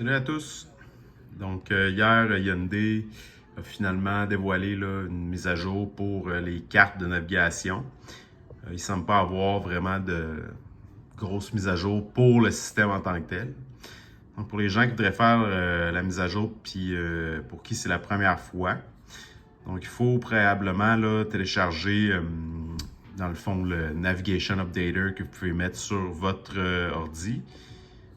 Salut à tous! Donc, hier, Hyundai a finalement dévoilé là, une mise à jour pour les cartes de navigation. Il ne semble pas avoir vraiment de grosses mises à jour pour le système en tant que tel. Donc, pour les gens qui voudraient faire la mise à jour, puis pour qui c'est la première fois, donc il faut préalablement là, télécharger, dans le fond, le Navigation Updater que vous pouvez mettre sur votre ordi.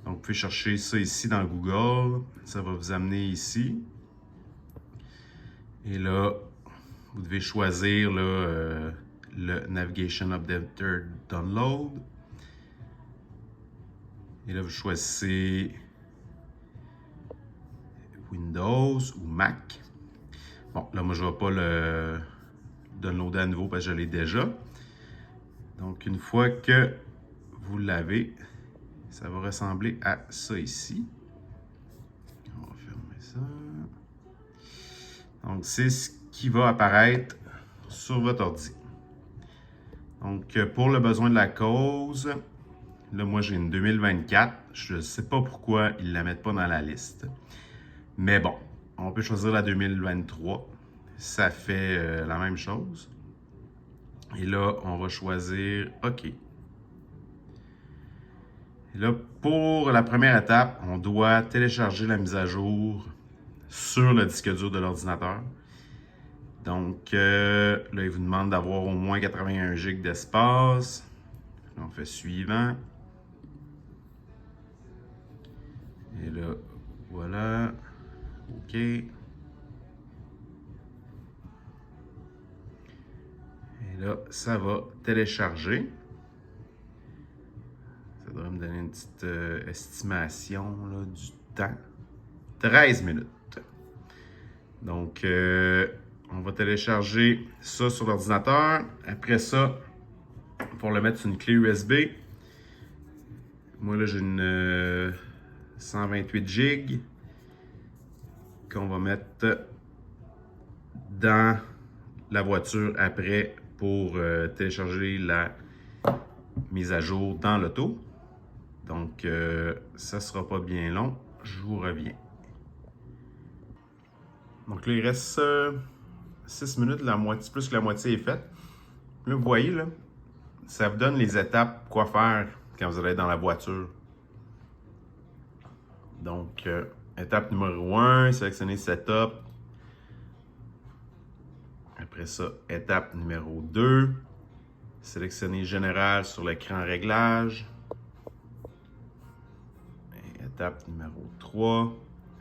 Donc, vous pouvez chercher ça ici dans Google. Ça va vous amener ici. Et là, vous devez choisir là, le Navigation Updater Download. Et là, vous choisissez Windows ou Mac. Bon, là, moi, je ne vais pas le downloader à nouveau parce que je l'ai déjà. Donc, une fois que vous l'avez, ça va ressembler à ça ici. On va fermer ça. Donc, c'est ce qui va apparaître sur votre ordi. Donc, pour le besoin de la cause, là, moi, j'ai une 2024. Je ne sais pas pourquoi ils ne la mettent pas dans la liste. Mais bon, on peut choisir la 2023. Ça fait la même chose. Et là, on va choisir OK. Et là, pour la première étape, on doit télécharger la mise à jour sur le disque dur de l'ordinateur. Donc, là, il vous demande d'avoir au moins 81 GB d'espace. On fait suivant. Et là, voilà. OK. Et là, ça va télécharger. Ça devrait me donner une petite estimation là, du temps. 13 minutes. Donc, on va télécharger ça sur l'ordinateur. Après ça, pour le mettre sur une clé USB, moi là, j'ai une 128 GB qu'on va mettre dans la voiture après pour télécharger la mise à jour dans l'auto. Donc, ça ne sera pas bien long. Je vous reviens. Donc là, il reste 6 minutes, la moitié, plus que la moitié est faite. Là, vous voyez, là, ça vous donne les étapes, quoi faire quand vous allez être dans la voiture. Donc, étape numéro 1, sélectionnez Setup. Après ça, étape numéro 2, sélectionnez Général sur l'écran Réglage. Et étape numéro 3,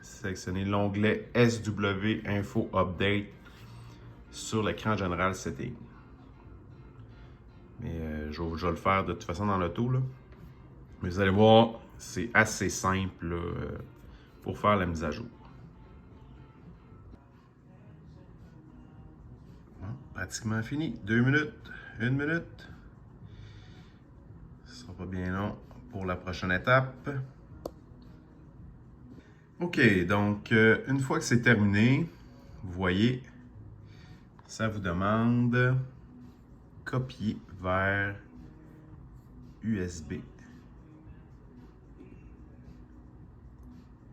sélectionnez l'onglet SW Info Update sur l'écran Général Setting. Mais je vais le faire de toute façon dans l'auto. Mais vous allez voir, c'est assez simple là, pour faire la mise à jour. Bon, pratiquement fini. 2 minutes, 1 minute. Ce sera pas bien long pour la prochaine étape. OK, donc une fois que c'est terminé, vous voyez, ça vous demande copier vers USB.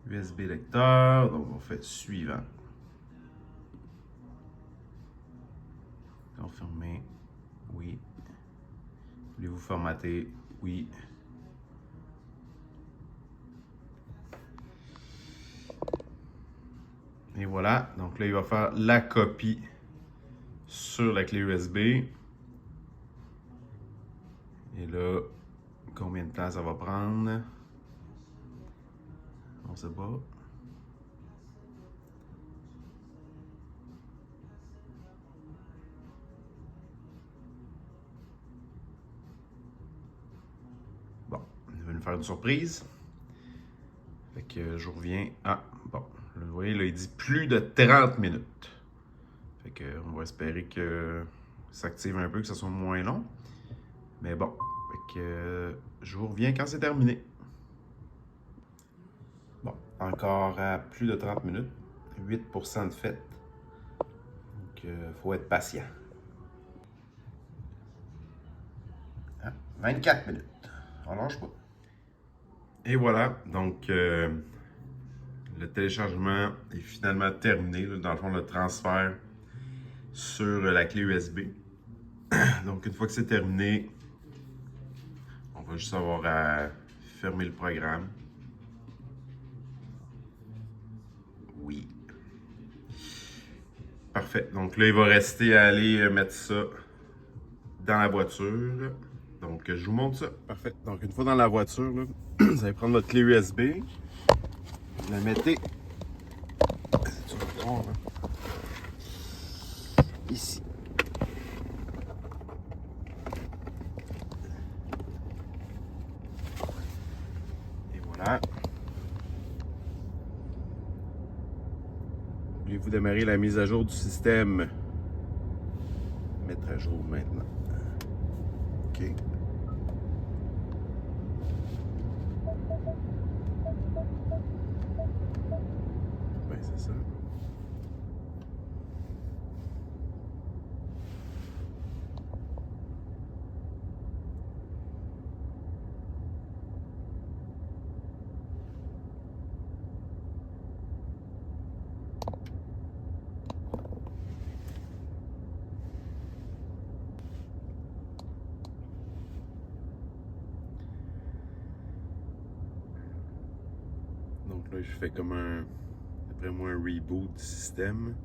USB lecteur, donc on fait suivant. Confirmer, oui. Voulez-vous formater? Oui. Et voilà, donc là, il va faire la copie sur la clé USB. Et là, combien de temps ça va prendre? On ne sait pas. Bon, il va nous faire une surprise. Fait que je reviens. Ah, bon, vous voyez, là, il dit plus de 30 minutes. Fait que on va espérer que ça s'active un peu, que ça soit moins long. Mais bon, fait que je vous reviens quand c'est terminé. Bon, encore à plus de 30 minutes. 8% de fait. Donc, il faut être patient. Ah, 24 minutes. On lâche pas. Et voilà, donc le téléchargement est finalement terminé. Là, dans le fond, le transfert sur la clé USB. Donc, une fois que c'est terminé, on va juste avoir à fermer le programme. Oui. Parfait. Donc là, il va rester à aller mettre ça dans la voiture. Donc, je vous montre ça. Parfait. Donc, une fois dans la voiture, là, vous allez prendre votre clé USB. Vous la mettez. Tu vas voir, hein? Ici. Et voilà. Voulez-vous démarrer la mise à jour du système? Mettre à jour maintenant. OK. Ben, c'est ça. Donc là, je fais comme d'après moi, un reboot du système.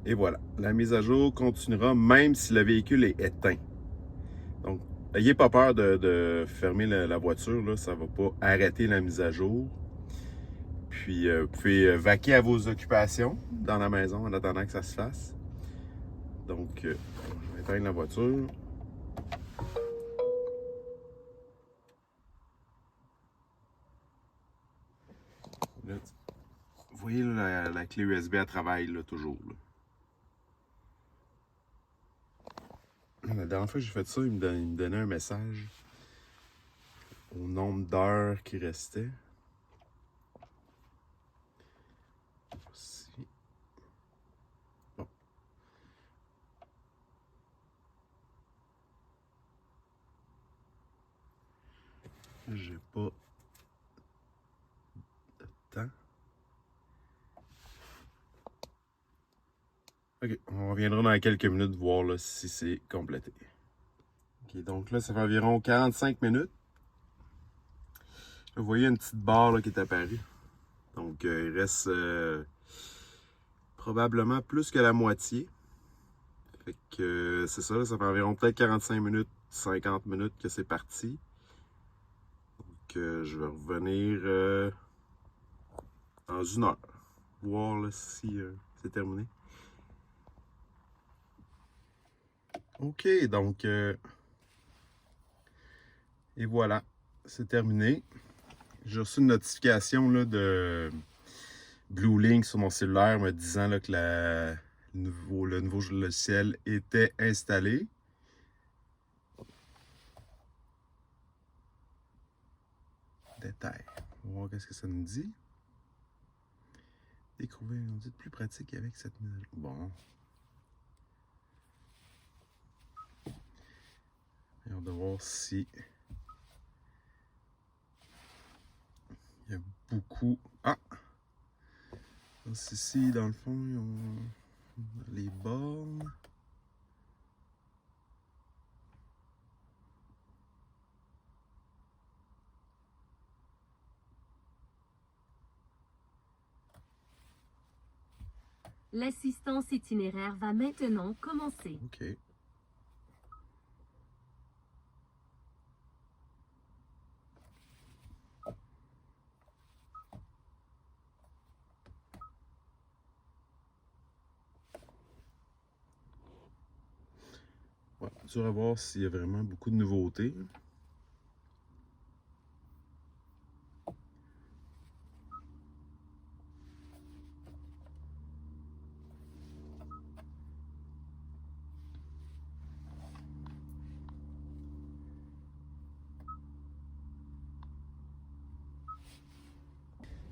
Et voilà, la mise à jour continuera même si le véhicule est éteint. Donc, n'ayez pas peur de fermer la voiture, là, ça ne va pas arrêter la mise à jour. Puis, vous pouvez vaquer à vos occupations dans la maison en attendant que ça se fasse. Donc, je vais éteindre la voiture. Là, vous voyez là, la clé USB, elle travaille là, toujours. Là. La dernière fois que j'ai fait ça, il me donnait un message au nombre d'heures qui restait. Ici. Bon. J'ai pas de temps. Ok, on reviendra dans quelques minutes voir là, si c'est complété. Ok, donc là, ça fait environ 45 minutes. Vous voyez une petite barre là, qui est apparue. Donc, il reste probablement plus que la moitié. Fait que c'est ça, là, ça fait environ peut-être 45 minutes, 50 minutes que c'est parti. Donc, je vais revenir dans une heure. Voir là, si c'est terminé. Ok, donc, et voilà, c'est terminé. J'ai reçu une notification là, de BlueLink sur mon cellulaire me disant là, que le nouveau logiciel était installé. Détail. On va voir qu'est-ce que ça nous dit. Découvrir une audit plus pratique avec cette mise à jour. Bon. Et on va voir si il y a beaucoup. Ah! Ici, dans le fond, ils ont les bornes. L'assistance itinéraire va maintenant commencer. OK. Ouais, dur à voir s'il y a vraiment beaucoup de nouveautés.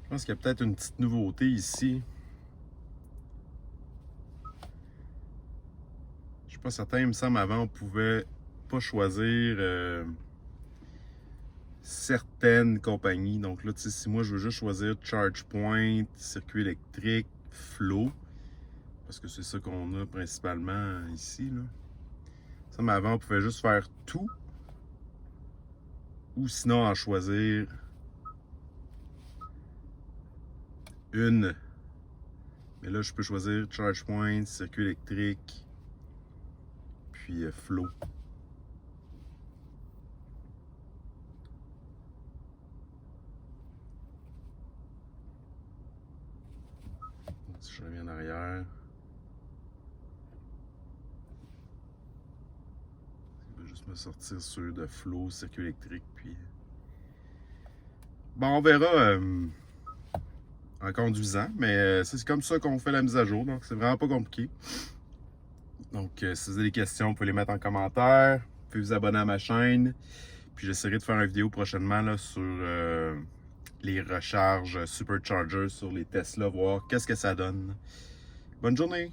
Je pense qu'il y a peut-être une petite nouveauté ici. Je suis pas certain, il me semble avant on pouvait pas choisir certaines compagnies. Donc là, tu sais, si moi je veux juste choisir ChargePoint, circuit électrique, Flow, parce que c'est ça qu'on a principalement ici, là. Ça, mais avant, on pouvait juste faire tout, ou sinon en choisir une. Mais là, je peux choisir ChargePoint, circuit électrique, puis Flow. Si je reviens en arrière, je vais juste me sortir ceux de Flow, circuit électrique, puis... Bon, on verra en conduisant, mais c'est comme ça qu'on fait la mise à jour, donc c'est vraiment pas compliqué. Donc, si vous avez des questions, vous pouvez les mettre en commentaire, vous pouvez vous abonner à ma chaîne, puis j'essaierai de faire une vidéo prochainement là, sur les recharges superchargers sur les Tesla, voir qu'est-ce que ça donne. Bonne journée!